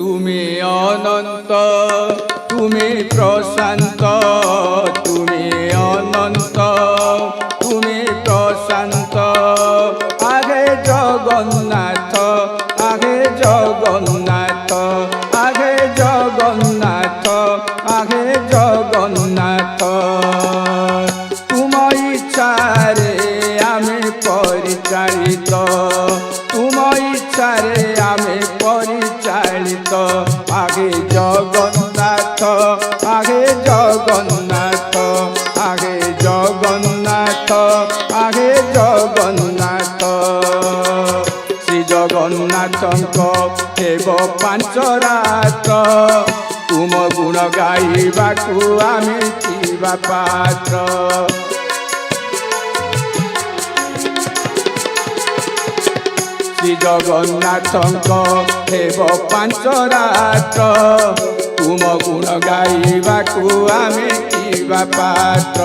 তুমি অনন্ত, তুমি প্রশান্ত, তুমি অনন্ত, তুমি প্রশান্ত। আগে জগন্নাথ, আগে জগন্নাথ, আগে জগন্নাথ, আগে জগন্নাথ। তুম ইচ্ছারে আমি পরিচালিত, তুম ইচ্ছারে আমি পরিচালিত। আগে জগন্নাথ, আগে জগন্নাথ, আগে জগন্নাথ, আগে জগন্নাথ। শ্রী জগন্নাথଙ୍କ ହେବ ପାଞ୍ଚ ରାତ, ତୁମ ଗୁଣ ଗାଇବାକୁ ଆମେ ଥିବା ପାତ୍ର। ଶ୍ରୀ ଜଗନ୍ନାଥଙ୍କ ହେବ ପାଞ୍ଚ ରାତ, ତୁମ ଗୁଣ ଗାଇବାକୁ ଆମେ ଥିବା ପାତ୍ର।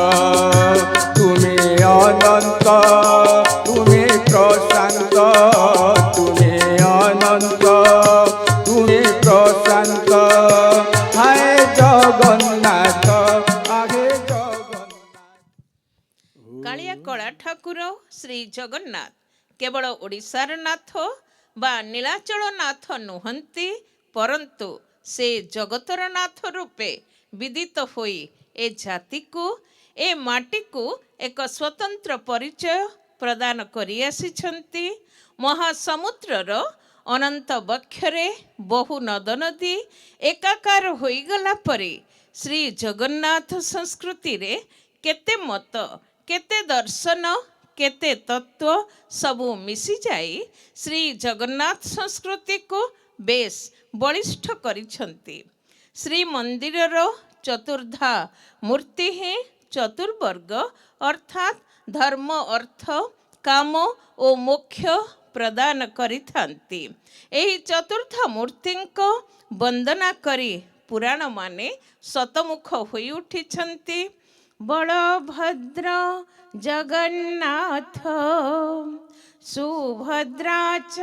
ତୁମେ ଅନନ୍ତ, ତୁମେ ପ୍ରଶାନ୍ତ, ତୁମେ ଅନନ୍ତ, ତୁମେ ପ୍ରଶାନ୍ତ। ହାୟ ଜଗନ୍ନାଥ, ଆଗେ ଜଗନ୍ନାଥ। କାଳିଆ କଳା ଠାକୁର ଶ୍ରୀ ଜଗନ୍ନାଥ କେବଳ ଓଡ଼ିଶାର ନାଥ ବା ନୀଳାଚଳ ନାଥ ନୁହନ୍ତି, ପରନ୍ତୁ ସେ ଜଗତର ନାଥ ରୂପେ ବିଦିତ ହୋଇ ଏ ଜାତିକୁ, ଏ ମାଟିକୁ ଏକ ସ୍ୱତନ୍ତ୍ର ପରିଚୟ ପ୍ରଦାନ କରି ଆସିଛନ୍ତି। ମହାସମୁଦ୍ରର ଅନନ୍ତ ବକ୍ଷରେ ବହୁ ନଦନଦୀ ଏକାକାର ହୋଇଗଲା ପରେ ଶ୍ରୀ ଜଗନ୍ନାଥ ସଂସ୍କୃତିରେ କେତେ ମତ, କେତେ ଦର୍ଶନ, କେତେ ତତ୍ତ୍ୱ ସବୁ ମିଶିଯାଇ ଶ୍ରୀ ଜଗନ୍ନାଥ ସଂସ୍କୃତିକୁ ବେଶ ବଳିଷ୍ଠ କରିଛନ୍ତି। ଶ୍ରୀମନ୍ଦିରର ଚତୁର୍ଦ୍ଧା ମୂର୍ତ୍ତି ହିଁ ଚତୁର୍ବର୍ଗ ଅର୍ଥାତ୍ ଧର୍ମ, ଅର୍ଥ, କାମ ଓ ମୋକ୍ଷ ପ୍ରଦାନ କରିଥାନ୍ତି। ଏହି ଚତୁର୍ଦ୍ଧା ମୂର୍ତ୍ତିଙ୍କ ବନ୍ଦନା କରି ପୁରାଣମାନେ ଶତମୁଖ ହୋଇ ଉଠିଛନ୍ତି। ବଳଭଦ୍ର ଜଗନ୍ନାଥ, ସୁଭଦ୍ରା ଚ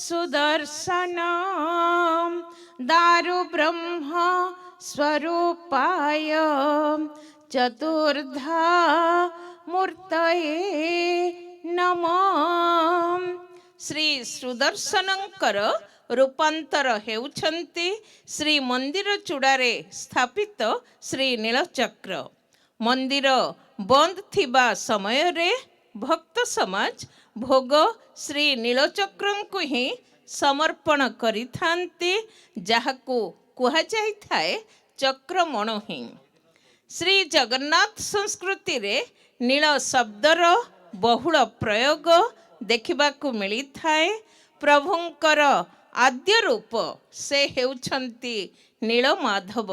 ସୁଦର୍ଶନ, ଦାରୁ ବ୍ରହ୍ମ ସ୍ୱରୂପାୟ, ଚତୁର୍ଦ୍ଧା ମୂର୍ତ୍ତୟେ ନମଃ। ଶ୍ରୀ ସୁଦର୍ଶନଙ୍କର ରୂପାନ୍ତର ହେଉଛନ୍ତି ଶ୍ରୀମନ୍ଦିର ଚୂଡ଼ାରେ ସ୍ଥାପିତ ଶ୍ରୀ ନୀଳଚକ୍ର। ମନ୍ଦିର ବନ୍ଦ ଥିବା ସମୟରେ ଭକ୍ତ ସମାଜ ଭୋଗ ଶ୍ରୀ ନୀଳଚକ୍ରଙ୍କୁ ହିଁ ସମର୍ପଣ କରିଥାନ୍ତି, ଯାହାକୁ କୁହାଯାଇଥାଏ ଚକ୍ରମଣୋହି। ଶ୍ରୀ ଜଗନ୍ନାଥ ସଂସ୍କୃତିରେ ନୀଳ ଶବ୍ଦର ବହୁଳ ପ୍ରୟୋଗ ଦେଖିବାକୁ ମିଳିଥାଏ। ପ୍ରଭୁଙ୍କର ଆଦ୍ୟ ରୂପ ସେ ହେଉଛନ୍ତି ନୀଳମାଧବ।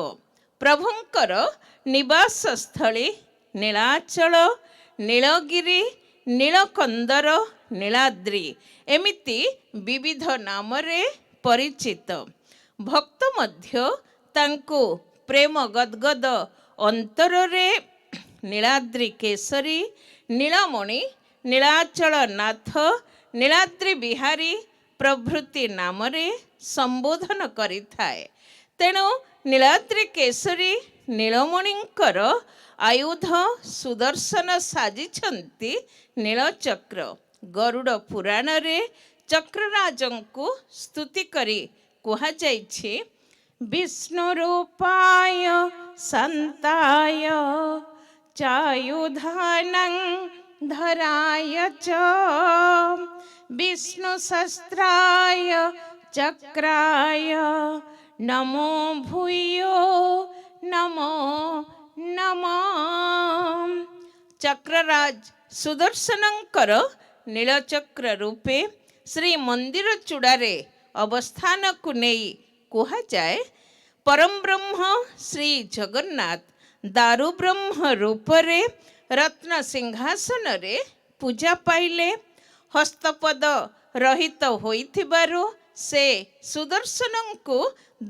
ପ୍ରଭୁଙ୍କର ନିବାସ ସ୍ଥଳୀ ନୀଳାଚଳ, ନୀଳଗିରି, ନୀଳକନ୍ଦର, ନୀଳାଦ୍ରି ଏମିତି ବିବିଧ ନାମରେ ପରିଚିତ। ଭକ୍ତ ମଧ୍ୟ ତାଙ୍କୁ ପ୍ରେମ ଗଦଗଦ ଅନ୍ତରରେ ନୀଳାଦ୍ରି କେଶରୀ, ନୀଳମଣି, ନୀଳାଚଳ ନାଥ, ନୀଳାଦ୍ରି ବିହାରୀ ପ୍ରଭୃତି ନାମରେ ସମ୍ବୋଧନ କରିଥାଏ। ତେଣୁ ନୀଳାଦ୍ରି କେଶରୀ ନୀଳମଣିଙ୍କର ଆୟୁଧ ସୁଦର୍ଶନ ସାଜିଛନ୍ତି ନୀଳଚକ୍ର। ଗରୁଡ଼ ପୁରାଣରେ ଚକ୍ରରାଜଙ୍କୁ ସ୍ତୁତି କରି କୁହାଯାଇଛି, ବିଷ୍ଣୁ ରୂପାୟ ସନ୍ତାୟ ଚାୟୁଧାନଂ ଧରାୟ ଚ, ବିଷ୍ଣୁ ଶସ୍ତ୍ରାୟ ଚକ୍ରାୟ ନମୋ ଭୂୟୋ ନମୋ ନମଃ। ଚକ୍ରରାଜ ସୁଦର୍ଶନଙ୍କର ନୀଳଚକ୍ର ରୂପେ ଶ୍ରୀମନ୍ଦିର ଚୂଡ଼ାରେ ଅବସ୍ଥାନକୁ ନେଇ କୁହାଯାଏ, ପରମବ୍ରହ୍ମ ଶ୍ରୀ ଜଗନ୍ନାଥ ଦାରୁ ବ୍ରହ୍ମ ରୂପରେ ରତ୍ନ ସିଂହାସନରେ ପୂଜା ପାଇଲେ। ହସ୍ତପଦ ରହିତ ହୋଇଥିବାରୁ ସେ ସୁଦର୍ଶନଙ୍କୁ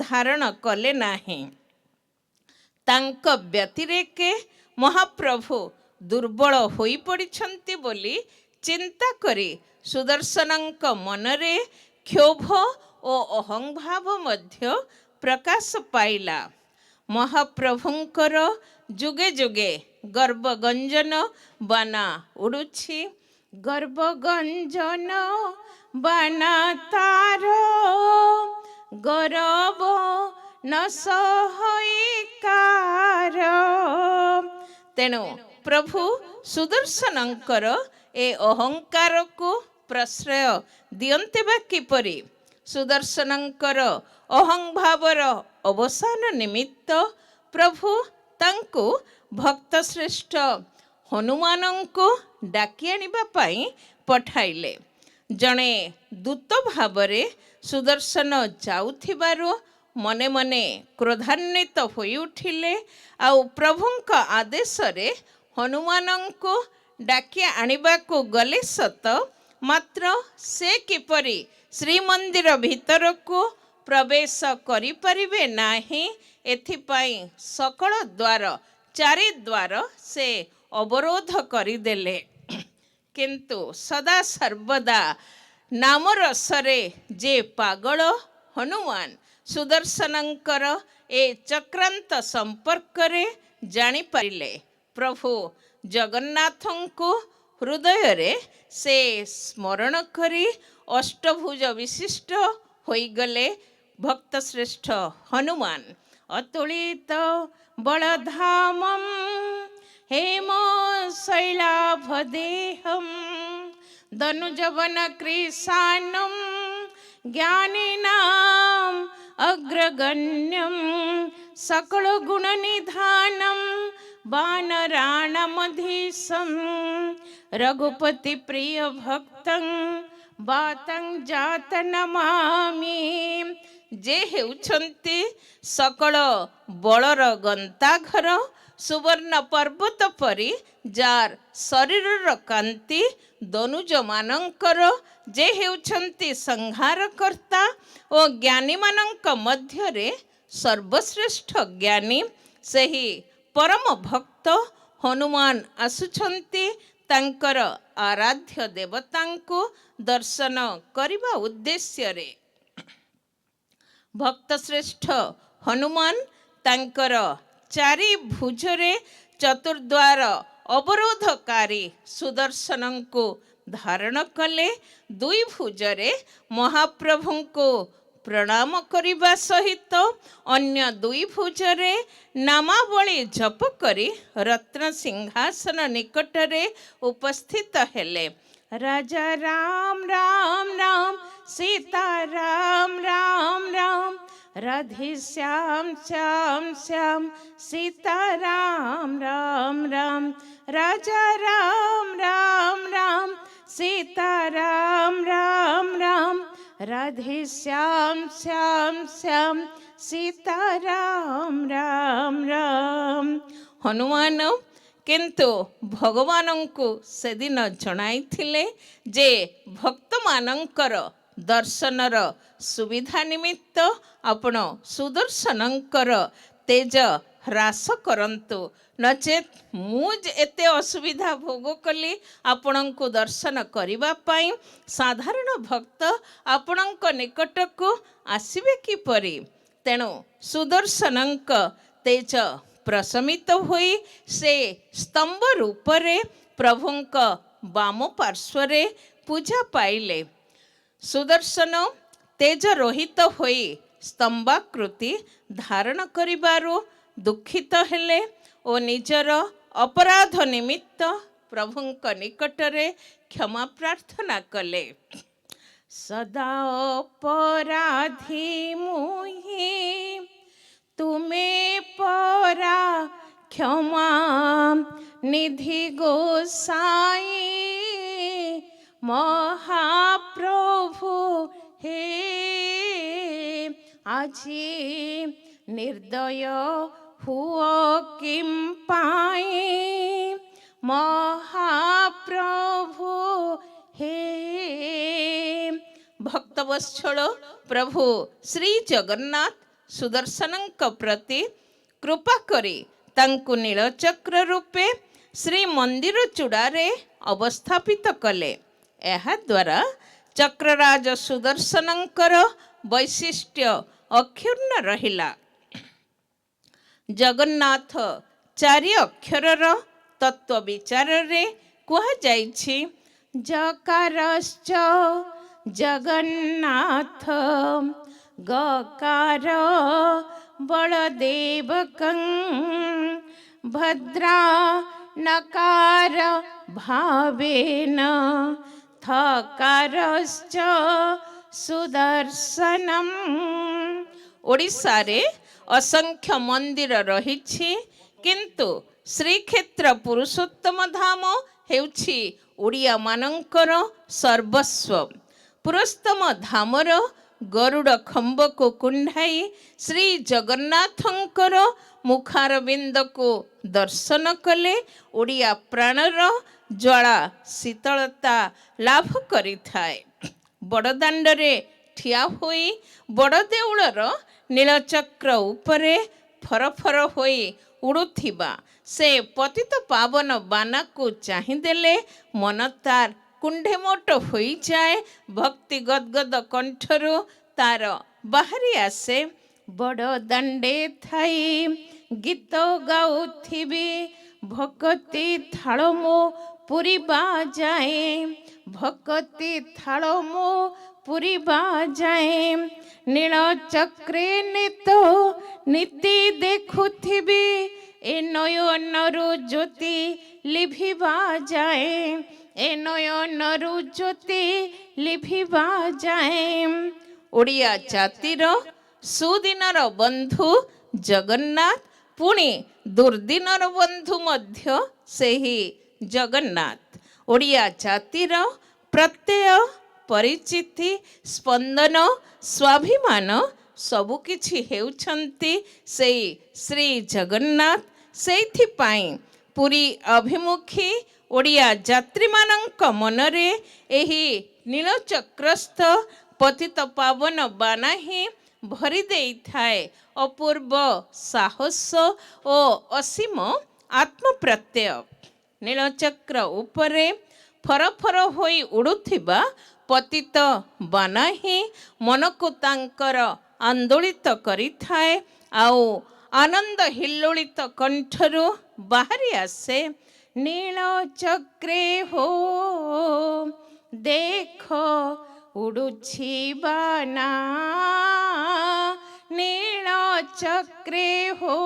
ଧାରଣ କଲେ ନାହିଁ। ତାଙ୍କ ବ୍ୟତିରେକେ ମହାପ୍ରଭୁ ଦୁର୍ବଳ ହୋଇପଡ଼ିଛନ୍ତି ବୋଲି ଚିନ୍ତା କରି ସୁଦର୍ଶନଙ୍କ ମନରେ କ୍ଷୋଭ ଓ ଅହଂଭାବ ମଧ୍ୟ ପ୍ରକାଶ ପାଇଲା। ମହାପ୍ରଭୁଙ୍କର ଯୁଗେ ଯୁଗେ ଗର୍ଭଗଞ୍ଜନ ବାନା ଉଡ଼ୁଛି। ଗର୍ଭଗଞ୍ଜନ ବାନା ତାର ଗରବ ନ ସହଇକାର। ତେଣୁ ପ୍ରଭୁ ସୁଦର୍ଶନଙ୍କର ଏ ଅହଙ୍କାରକୁ ପ୍ରଶ୍ରୟ ଦିଅନ୍ତେ ବା କିପରି? ସୁଦର୍ଶନଙ୍କର ଅହଂଭାବର ଅବସାନ ନିମିତ୍ତ ପ୍ରଭୁ ତାଙ୍କୁ ଭକ୍ତଶ୍ରେଷ୍ଠ ହନୁମାନଙ୍କୁ ଡାକି ଆଣିବା ପାଇଁ ପଠାଇଲେ। ଜଣେ ଦୂତ ଭାବରେ ସୁଦର୍ଶନ ଯାଉଥିବାରୁ ମନେ ମନେ କ୍ରୋଧାନ୍ୱିତ ହୋଇ ଉଠିଲେ। ଆଉ ପ୍ରଭୁଙ୍କ ଆଦେଶରେ ହନୁମାନଙ୍କୁ ଡାକି ଆଣିବାକୁ ଗଲେ ସତ, ମାତ୍ର ସେ କିପରି ଶ୍ରୀମନ୍ଦିର ଭିତରକୁ ପ୍ରବେଶ କରିପାରିବେ ନାହିଁ, ଏଥିପାଇଁ ସକଳ ଦ୍ୱାର ଚାରିଦ୍ୱାର ସେ ଅବରୋଧ କରିଦେଲେ। କିନ୍ତୁ ସଦା ସର୍ବଦା ନାମ ରସରେ ଯେ ପାଗଳ ହନୁମାନ ସୁଦର୍ଶନଙ୍କର ଏ ଚକ୍ରାନ୍ତ ସମ୍ପର୍କରେ ଜାଣିପାରିଲେ। ପ୍ରଭୁ ଜଗନ୍ନାଥଙ୍କୁ ହୃଦୟରେ ସେ ସ୍ମରଣ କରି ଅଷ୍ଟଭୁଜ ବିଶିଷ୍ଟ ହୋଇଗଲେ ଭକ୍ତଶ୍ରେଷ୍ଠ ହନୁମାନ। ଅତୁଳିତ ବଳଧାମಂ ହେମ ଶୈଳାଭଦେହଂ ଧನುଜବନ କ୍ରିଶାନಂ জ্ঞানীনাম অগ্রগণ্যম সকল গুণ নিধানম বানরাণমধীশম রঘুপতি প্রিয় ভক্তং বাতং জাত নমামি। ଯେ ହେଉଛନ୍ତି ସକଳ ବଳର ଗନ୍ତାଘର, ସୁବର୍ଣ୍ଣ ପର୍ବତ ପରି ଯାର ଶରୀରର କାନ୍ତି ଦନୁଜମାନଙ୍କର, ଯେ ହେଉଛନ୍ତି ସଂହାରକର୍ତ୍ତା ଓ ଜ୍ଞାନୀମାନଙ୍କ ମଧ୍ୟରେ ସର୍ବଶ୍ରେଷ୍ଠ ଜ୍ଞାନୀ, ସେହି ପରମ ଭକ୍ତ ହନୁମାନ ଆସୁଛନ୍ତି ତାଙ୍କର ଆରାଧ୍ୟ ଦେବତାଙ୍କୁ ଦର୍ଶନ କରିବା ଉଦ୍ଦେଶ୍ୟରେ। ଭକ୍ତଶ୍ରେଷ୍ଠ ହନୁମାନ ତାଙ୍କର ଚାରି ଭୁଜରେ ଚତୁର୍ଦ୍ୱାର ଅବରୋଧକାରୀ ସୁଦର୍ଶନଙ୍କୁ ଧାରଣ କଲେ। ଦୁଇ ଭୁଜରେ ମହାପ୍ରଭୁଙ୍କୁ ପ୍ରଣାମ କରିବା ସହିତ ଅନ୍ୟ ଦୁଇ ଭୁଜରେ ନାମାବଳୀ ଜପ କରି ରତ୍ନ ସିଂହାସନ ନିକଟରେ ଉପସ୍ଥିତ ହେଲେ। ରାଜା ରାମ ରାମ ରାମ ସୀତା ରାମ ରାମ ରାମ ରାଧେ ଶ୍ୟାମ ଶ୍ୟାମ ଶ୍ୟାମ ସୀତା ରାମ ରାମ ରାମ ରାଜା ରାମ ରାମ ରାମ ସୀତା ରାମ ରାମ ରାମ ରାଧେ ଶ୍ୟାମ ଶ୍ୟାମ ଶ୍ୟାମ ସୀତା ରାମ ରାମ ରାମ। ହନୁମାନ କିନ୍ତୁ ଭଗବାନଙ୍କୁ ସେଦିନ ଜଣାଇଥିଲେ ଯେ ଭକ୍ତମାନଙ୍କର ଦର୍ଶନର ସୁବିଧା ନିମିତ୍ତ ଆପଣ ସୁଦର୍ଶନଙ୍କର ତେଜ ହ୍ରାସ କରନ୍ତୁ, ନଚେତ୍ ମୁଁ ଏତେ ଅସୁବିଧା ଭୋଗ କଲି ଆପଣଙ୍କୁ ଦର୍ଶନ କରିବା ପାଇଁ, ସାଧାରଣ ଭକ୍ତ ଆପଣଙ୍କ ନିକଟକୁ ଆସିବେ କିପରି? ତେଣୁ ସୁଦର୍ଶନଙ୍କ ତେଜ ପ୍ରଶମିତ ହୋଇ ସେ ସ୍ତମ୍ଭ ରୂପରେ ପ୍ରଭୁଙ୍କ ବାମ ପାର୍ଶ୍ୱରେ ପୂଜା ପାଇଲେ। ସୁଦର୍ଶନ ତେଜ ରୋହିତ ହୋଇ ସ୍ତମ୍ଭାକୃତି ଧାରଣ କରିବାରୁ ଦୁଃଖିତ ହେଲେ ଓ ନିଜର ଅପରାଧ ନିମିତ୍ତ ପ୍ରଭୁଙ୍କ ନିକଟରେ କ୍ଷମା ପ୍ରାର୍ଥନା କଲେ। ସଦା ଅପରାଧୀ ମୁହିଁ ତୁମେ ପରା କ୍ଷମା ନିଧି ଗୋସାଇ ମହାପ୍ରଭୁ হে আজি ନିର୍ଦ୍ଦୟ ହୁଅ କିମ୍ ପାଇଁ ମହାପ୍ରଭୁ ହେ। ଭକ୍ତବତ୍ସଳ ପ୍ରଭୁ ଶ୍ରୀ ଜଗନ୍ନାଥ ସୁଦର୍ଶନଙ୍କ ପ୍ରତି କୃପା କରି ତାଙ୍କୁ ନୀଳଚକ୍ର ରୂପେ ଶ୍ରୀମନ୍ଦିର ଚୂଡ଼ାରେ ଅବସ୍ଥାପିତ କଲେ। ଏହାଦ୍ୱାରା ଚକ୍ରରାଜ ସୁଦର୍ଶନଙ୍କର ବୈଶିଷ୍ଟ୍ୟ ଅକ୍ଷୁର୍ଣ୍ଣ ରହିଲା। ଜଗନ୍ନାଥ ଚାରି ଅକ୍ଷରର ତତ୍ଵ ବିଚାରରେ କୁହାଯାଇଛି ଜକାରଶ୍ଚ ଜଗନ୍ନାଥ ଗକାର ବଳଦେବକଂ ଭଦ୍ରା ନକାର ଭାବେନ ଥକାରଶ୍ଚ ସୁଦର୍ଶନମ୍। ଓଡ଼ିଶାରେ ଅସଂଖ୍ୟ ମନ୍ଦିର ରହିଛି, କିନ୍ତୁ ଶ୍ରୀକ୍ଷେତ୍ର ପୁରୁଷୋତ୍ତମ ଧାମ ହେଉଛି ଓଡ଼ିଆମାନଙ୍କର ସର୍ବସ୍ୱ। ପୁରୁଷୋତ୍ତମ ଧାମର ଗରୁଡ଼ ଖମ୍ବକୁ କୁଣ୍ଢାଇ ଶ୍ରୀ ଜଗନ୍ନାଥଙ୍କର ମୁଖାରବିନ୍ଦକୁ ଦର୍ଶନ କଲେ ଓଡ଼ିଆ ପ୍ରାଣର ଜ୍ୱାଳା ଶୀତଳତା ଲାଭ କରିଥାଏ। ବଡ଼ଦାଣ୍ଡରେ ଠିଆ ହୋଇ ବଡ଼ଦେଉଳର ନୀଳଚକ୍ର ଉପରେ ଫରଫର ହୋଇ ଉଡ଼ୁଥିବା ସେ ପତିତ ପାବନ ବାନାକୁ ଚାହିଁଦେଲେ ମନ ତାର କୁଣ୍ଢେମୋଟ ହୋଇଯାଏ। ଭକ୍ତି ଗଦଗଦ କଣ୍ଠରୁ ତାର ବାହାରି ଆସେ ବଡ଼ଦାଣ୍ଡେ ଥାଇ ଗୀତ ଗାଉଥିବି ଭକତି ଥାଳ ମୋ ପୁରିବା ଯାଏ ଭକତି ଥାଳ ମୋ ପୁରିବା ଯାଏ ନୀଳଚକ୍ରେ ନିତ ନୀତି ଦେଖୁଥିବି ଏ ନୟନରୁ ଜ୍ୟୋତି ଲିଭିବା ଯାଏ ଏ ନୟନରୁ ଜ୍ୟୋତି ଲିଭିବା ଯାଏ। ଓଡ଼ିଆ ଜାତିର ସୁଦିନର ବନ୍ଧୁ ଜଗନ୍ନାଥ, ପୁଣି ଦୁର୍ଦିନର ବନ୍ଧୁ ମଧ୍ୟ ସେହି ଜଗନ୍ନାଥ। ଓଡ଼ିଆ ଜାତିର ପ୍ରତ୍ୟୟ, ପରିଚିତି, ସ୍ପନ୍ଦନ, ସ୍ୱାଭିମାନ ସବୁକିଛି ହେଉଛନ୍ତି ସେଇ ଶ୍ରୀ ଜଗନ୍ନାଥ। ସେଇଥିପାଇଁ ପୁରୀ ଅଭିମୁଖୀ ଓଡ଼ିଆ ଯାତ୍ରୀମାନଙ୍କ ମନରେ ଏହି ନୀଳଚକ୍ରସ୍ଥ ପତିତ ପାବନ ବାନା ହିଁ ଭରି ଦେଇଥାଏ ଅପୂର୍ବ ସାହସ ଓ ଅସୀମ ଆତ୍ମପ୍ରତ୍ୟୟ। ନୀଳଚକ୍ର ଉପରେ ଫରଫର ହୋଇ ଉଡ଼ୁଥିବା ପତିତ ବାନା ହିଁ ମନକୁ ତାଙ୍କର ଆନ୍ଦୋଳିତ କରିଥାଏ, ଆଉ ଆନନ୍ଦ ହିଲ୍ଲୋଳିତ କଣ୍ଠରୁ ବାହାରି ଆସେ ନୀଳଚକ୍ରେ ହୋ ଦେଖ ଉଡ଼ୁଛି ବାନା ନୀଳଚକ୍ରେ ହୋ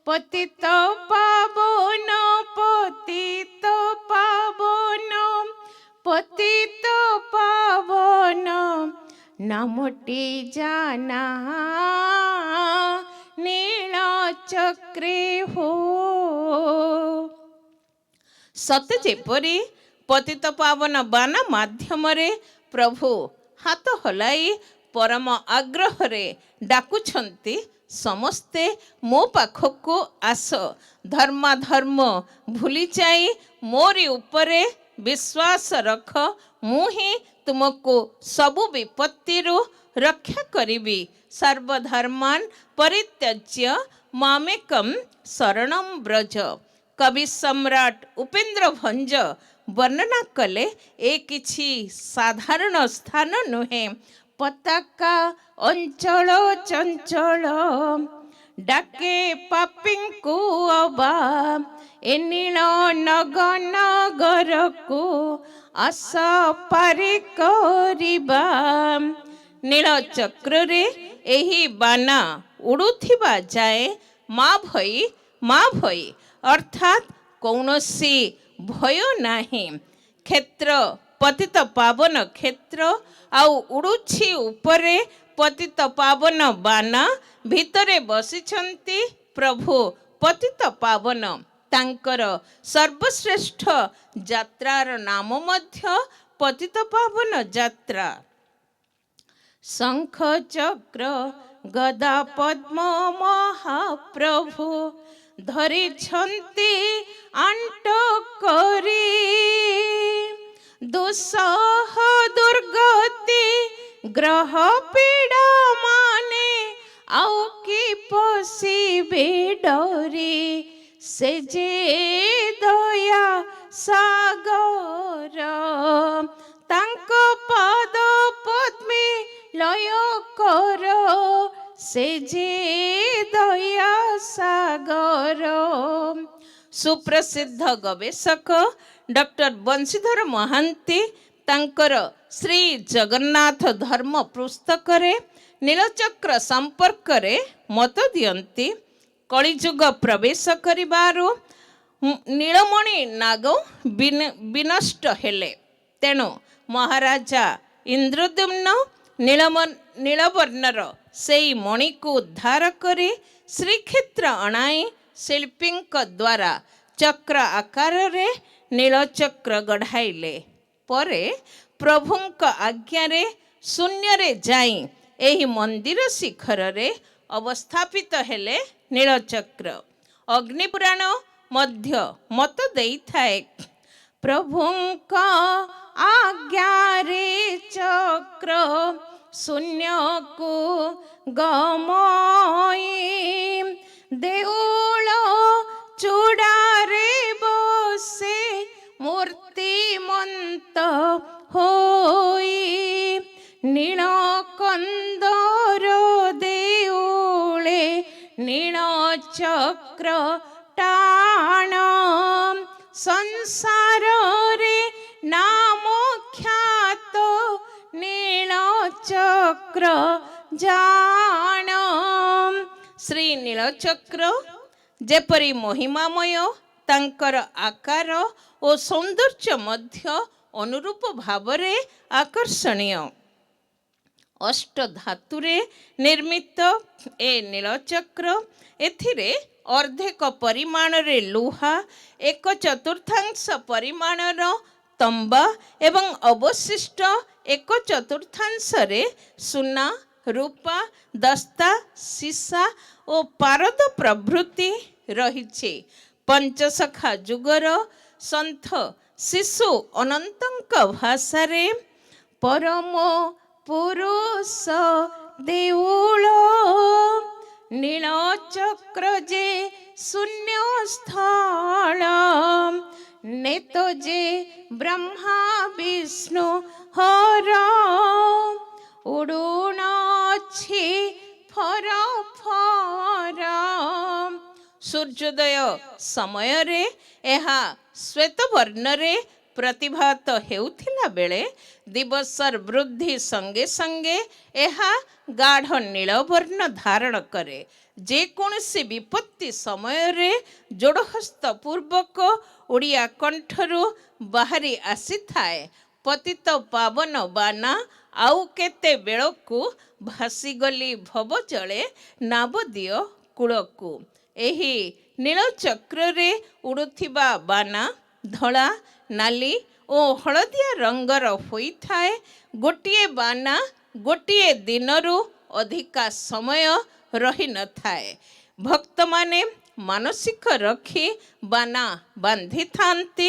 ପତିତ ପାବନ ପତିତ ପାବନ ପତିତ ପାବନ ନାମଟି ଜାନା ନୀଳଚକ୍ରେ ହୋ। ସତେ ଯେପରି ପତିତ ପାବନ ବାନା ମାଧ୍ୟମରେ ପ୍ରଭୁ ହାତ ହଲାଇ ପରମ ଆଗ୍ରହରେ ଡାକୁଛନ୍ତି ସମସ୍ତେ ମୋ ପାଖକୁ ଆସ, ଧର୍ମାଧର୍ମ ଭୁଲି ଯାଇ ମୋରି ଉପରେ ବିଶ୍ୱାସ ରଖ, ମୁଁ ହିଁ ତୁମକୁ ସବୁ ବିପତ୍ତିରୁ ରକ୍ଷା କରିବି। ସର୍ବଧର୍ମାନ୍ ପରିତ୍ୟଜ୍ୟ ମାମେକଂ ଶରଣଂ ବ୍ରଜ। କବି ସମ୍ରାଟ ଉପେନ୍ଦ୍ର ଭଞ୍ଜ ବର୍ଣ୍ଣନା କଲେ ଏ କିଛି ସାଧାରଣ ସ୍ଥାନ ନୁହେଁ। ପତାକା ଅଞ୍ଚଳ ଚଞ୍ଚଳ ଡାକେ ପାପୀଙ୍କୁ ଅବା ଏ ନୀଳ ନଗରକୁ ଆସ ପାରି କରିବା। ନୀଳଚକ୍ରରେ ଏହି ବାନା ଉଡ଼ୁଥିବା ଯାଏ ମା ଭଇ ଅର୍ଥାତ୍ କୌଣସି ଭୟ ନାହିଁ। କ୍ଷେତ୍ର ପତିତ ପାବନ କ୍ଷେତ୍ର, ଆଉ ଉଡ଼ୁଛି ଉପରେ ପତିତ ପାବନ ବାନା। ଭିତରେ ବସିଛନ୍ତି ପ୍ରଭୁ ପତିତ ପାବନ। ତାଙ୍କର ସର୍ବଶ୍ରେଷ୍ଠ ଯାତ୍ରାର ନାମ ମଧ୍ୟ ପତିତ ପାବନ ଯାତ୍ରା। ଶଙ୍ଖ ଚକ୍ର ଗଦା ପଦ୍ମ ମହାପ୍ରଭୁ ଧରିଛନ୍ତି ଆଣ୍ଟ କରି। ଦୁଃସହ ଦୁର୍ଗତି ଗ୍ରହ ପୀଡ଼ା ମାନେ ଆଉ କି ପଶିବେ ଡରି। ସେ ଯେ ଦୟା ସାଗର ତାଙ୍କ କର ସେ ଯେ ଦୟା ସାଗର। ସୁପ୍ରସିଦ୍ଧ ଗବେଷକ ଡକ୍ଟର ବଂଶୀଧର ମହାନ୍ତି ତାଙ୍କର ଶ୍ରୀ ଜଗନ୍ନାଥ ଧର୍ମ ପୁସ୍ତକରେ ନୀଳଚକ୍ର ସମ୍ପର୍କରେ ମତ ଦିଅନ୍ତି। କଳିଯୁଗ ପ୍ରବେଶ କରିବାରୁ ନୀଳମଣି ନାଗ ବିନଷ୍ଟ ହେଲେ। ତେଣୁ ମହାରାଜା ଇନ୍ଦ୍ରଦ୍ୟୁମ୍ନ ନୀଳବର୍ଣ୍ଣର ସେଇ ମଣିକୁ ଉଦ୍ଧାର କରି ଶ୍ରୀକ୍ଷେତ୍ର ଅଣାଇ ଶିଳ୍ପୀଙ୍କ ଦ୍ୱାରା ଚକ୍ର ଆକାରରେ ନୀଳଚକ୍ର ଗଢ଼ାଇଲେ। ପରେ ପ୍ରଭୁଙ୍କ ଆଜ୍ଞାରେ ଶୂନ୍ୟରେ ଯାଇ ଏହି ମନ୍ଦିର ଶିଖରରେ ଅବସ୍ଥାପିତ ହେଲେ ନୀଳଚକ୍ର। ଅଗ୍ନିପୁରାଣ ମଧ୍ୟ ମତ ଦେଇଥାଏ, ପ୍ରଭୁଙ୍କ ଆଜ୍ଞାରେ ଚକ୍ର ଶୂନ୍ୟକୁ ଗମଇ ଦେଉଳ ଚୂଡ଼ାରେ ବସେ ମୂର୍ତ୍ତିମନ୍ତ ହୋଇ ନୀଳକନ୍ଦର ଦେଉଳେ ନୀଳଚକ୍ର ଟାଣ ସଂସାରରେ ନାମ ଖ୍ୟାତ ନୀଳଚକ୍ର ଜାଣ। ଶ୍ରୀ ନୀଳଚକ୍ର ଯେପରି ମହିମାମୟ, ତାଙ୍କର ଆକାର ଓ ସୌନ୍ଦର୍ଯ୍ୟ ମଧ୍ୟ ଅନୁରୂପ ଭାବରେ ଆକର୍ଷଣୀୟ। ଅଷ୍ଟ ଧାତୁରେ ନିର୍ମିତ ଏ ନୀଳଚକ୍ର, ଏଥିରେ ଅର୍ଦ୍ଧେକ ପରିମାଣରେ ଲୁହା, 1/4 ପରିମାଣର ତମ୍ବା ଏବଂ ଅବଶିଷ୍ଟ 1/4 ସୁନା, ରୂପା, ଦସ୍ତା, ସୀସା ଓ ପାରଦ ପ୍ରଭୃତି ରହିଛି। ପଞ୍ଚସଖା ଯୁଗର ସନ୍ଥ ଶିଶୁ ଅନନ୍ତଙ୍କ ଭାଷାରେ ପରମ ପୁରୁଷ ଦେଉଳ ନୀଳଚକ୍ର ଯେ ଶୂନ୍ୟ ସ୍ଥଳ ନେତ ଯେ ବ୍ରହ୍ମା ବିଷ୍ଣୁ ହର ଉଡ଼ୁଣଛି ଫର ଫର। ସୂର୍ଯ୍ୟୋଦୟ ସମୟରେ ଏହା ଶ୍ୱେତବର୍ଣ୍ଣରେ ପ୍ରତିଭାତ ହେଉଥିଲା ବେଳେ ଦିବସର ବୃଦ୍ଧି ସଙ୍ଗେ ସଙ୍ଗେ ଏହା ଗାଢ଼ ନୀଳବର୍ଣ୍ଣ ଧାରଣ କରେ। ଯେକୌଣସି ବିପତ୍ତି ସମୟରେ ଯୋଡ଼ହସ୍ତ ପୂର୍ବକ ଓଡ଼ିଆ କଣ୍ଠରୁ ବାହାରି ଆସିଥାଏ, ପତିତ ପାବନ ବାନା ଆଉ କେତେବେଳକୁ ଭାସିଗଲି ଭବ ଜଳେ ନାବଦିଅ କୂଳକୁ। ଏହି ନୀଳଚକ୍ରରେ ଉଡ଼ୁଥିବା ବାନା ଧଳା, ନାଲି ଓ ହଳଦିଆ ରଙ୍ଗର ହୋଇଥାଏ। ଗୋଟିଏ ବାନା ଗୋଟିଏ ଦିନରୁ ଅଧିକା ସମୟ ରହିନଥାଏ। ଭକ୍ତମାନେ ମାନସିକ ରଖି ବାନା ବାନ୍ଧିଥାନ୍ତି।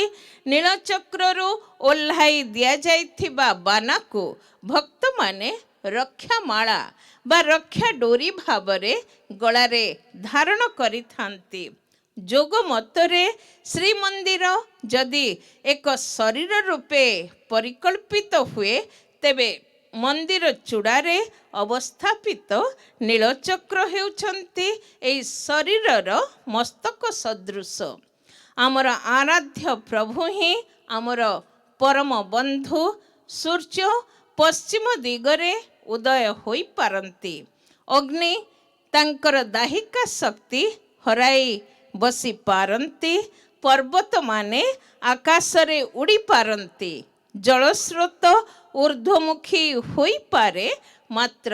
ନୀଳଚକ୍ରରୁ ଓହ୍ଲାଇ ଦିଆଯାଇଥିବା ବାନାକୁ ଭକ୍ତମାନେ ରକ୍ଷାମାଳା ବା ରକ୍ଷା ଡୋରି ଭାବରେ ଗଳାରେ ଧାରଣ କରିଥାନ୍ତି। ଯୋଗ ମତରେ ଶ୍ରୀମନ୍ଦିର ଯଦି ଏକ ଶରୀର ରୂପେ ପରିକଳ୍ପିତ ହୁଏ, ତେବେ ମନ୍ଦିର ଚୂଡ଼ାରେ ଅବସ୍ଥାପିତ ନୀଳଚକ୍ର ହେଉଛନ୍ତି ଏହି ଶରୀରର ମସ୍ତକ ସଦୃଶ। ଆମର ଆରାଧ୍ୟ ପ୍ରଭୁ ହିଁ ଆମର ପରମ ବନ୍ଧୁ। ସୂର୍ଯ୍ୟ ପଶ୍ଚିମ ଦିଗରେ ଉଦୟ ହୋଇପାରନ୍ତି। ଅଗ୍ନି ତାଙ୍କର ଦାହିକା ଶକ୍ତି ହରାଇ ବସିପାରନ୍ତି। ପର୍ବତମାନେ ଆକାଶରେ ଉଡ଼ିପାରନ୍ତି। ଜଳସ୍ରୋତ ଊର୍ଦ୍ଧ୍ୱମୁଖୀ ହୋଇପାରେ, ମାତ୍ର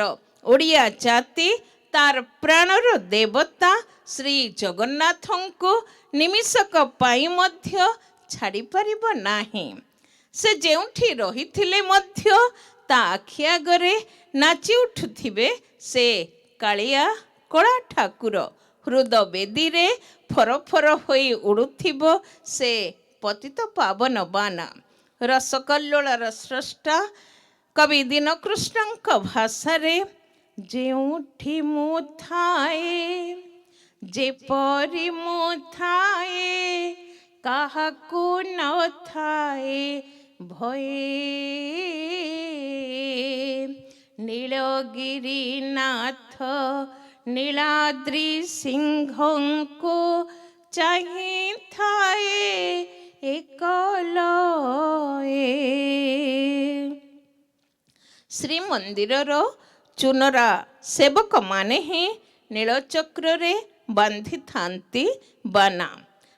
ଓଡ଼ିଆ ଜାତି ତାର ପ୍ରାଣର ଦେବତା ଶ୍ରୀ ଜଗନ୍ନାଥଙ୍କୁ ନିମିଷକ ପାଇଁ ମଧ୍ୟ ଛାଡ଼ିପାରିବ ନାହିଁ। ସେ ଯେଉଁଠି ରହିଥିଲେ ମଧ୍ୟ ତା ଆଖି ଆଗରେ ନାଚି ଉଠୁଥିବେ ସେ କାଳିଆ କଳା ଠାକୁର। ହୃଦ ବେଦୀରେ ଫରଫର ହୋଇ ଉଡ଼ୁଥିବ ସେ ପତିତ ପାବନ ବାନା। ରସକଲ୍ଲୋଳର ସ୍ରଷ୍ଟା କବି ଦୀନକୃଷ୍ଣଙ୍କ ଭାଷାରେ ଯେଉଁଠି ମୁଁ ଥାଏ, ଯେପରି ମୁଁ ଥାଏ, କାହାକୁ ନଥାଏ ଭୟ। ନୀଳଗିରିନାଥ ନୀଳାଦ୍ରି ସିଂହଙ୍କୁ ଚାହିଁଥାଏ ଏକଲଏ। ଶ୍ରୀମନ୍ଦିରର ଚୁନରା ସେବକମାନେ ହିଁ ନୀଳଚକ୍ରରେ ବାନ୍ଧିଥାନ୍ତି ବାନା।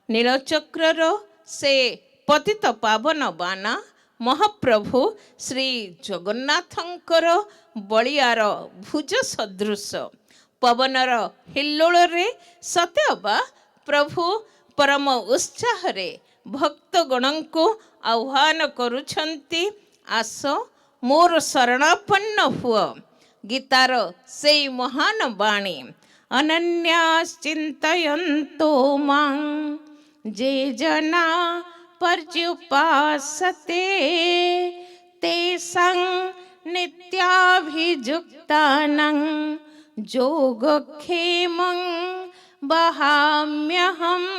ନୀଳଚକ୍ରର ସେ ପତିତ ପାବନ ବାନା ମହାପ୍ରଭୁ ଶ୍ରୀ ଜଗନ୍ନାଥଙ୍କର ବଳିଆର ଭୁଜ ସଦୃଶ। ପବନର ହିଲ୍ଲୋଳରେ ସତେଅବା ପ୍ରଭୁ ପରମ ଉତ୍ସାହରେ ଭକ୍ତଗଣଙ୍କୁ ଆହ୍ୱାନ କରୁଛନ୍ତି, ଆସ ମୋର ଶରଣାପନ୍ନ ହୁଅ। ଗୀତାର ସେଇ ମହାନ ବାଣୀ, ଅନନ୍ୟାଶ୍ଚିନ୍ତୟନ୍ତୋ ମାଂ ଯେ ଜନା ପର୍ଯ୍ୟୁପାସତେ ତେଷାଂ ନିତ୍ୟାଭିଯୁକ୍ତାନାଂ ଯୋଗକ୍ଷେମଂ ବହାମ୍ୟହମ୍।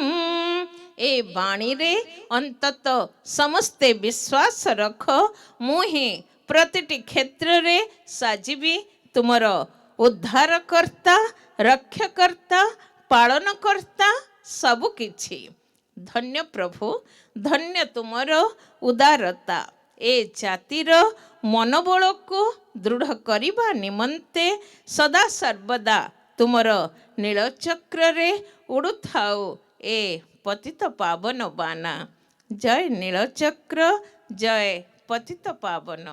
ଏ ବାଣୀରେ ଅନ୍ତତଃ ସମସ୍ତେ ବିଶ୍ୱାସ ରଖ, ମୁଁ ହିଁ ପ୍ରତିଟି କ୍ଷେତ୍ରରେ ସାଜିବି ତୁମର ଉଦ୍ଧାରକର୍ତ୍ତା, ରକ୍ଷକର୍ତ୍ତା, ପାଳନକର୍ତ୍ତା, ସବୁକିଛି। ଧନ୍ୟ ପ୍ରଭୁ, ଧନ୍ୟ ତୁମର ଉଦାରତା। ଏ ଜାତିର ମନୋବଳକୁ ଦୃଢ଼ କରିବା ନିମନ୍ତେ ସଦା ସର୍ବଦା ତୁମର ନୀଳଚକ୍ରରେ ଉଡ଼ୁଥାଉ ଏ ପତିତ ପାବନ ବାନା। ଜୟ ନୀଳଚକ୍ର, ଜୟ ପତିତ ପାବନ।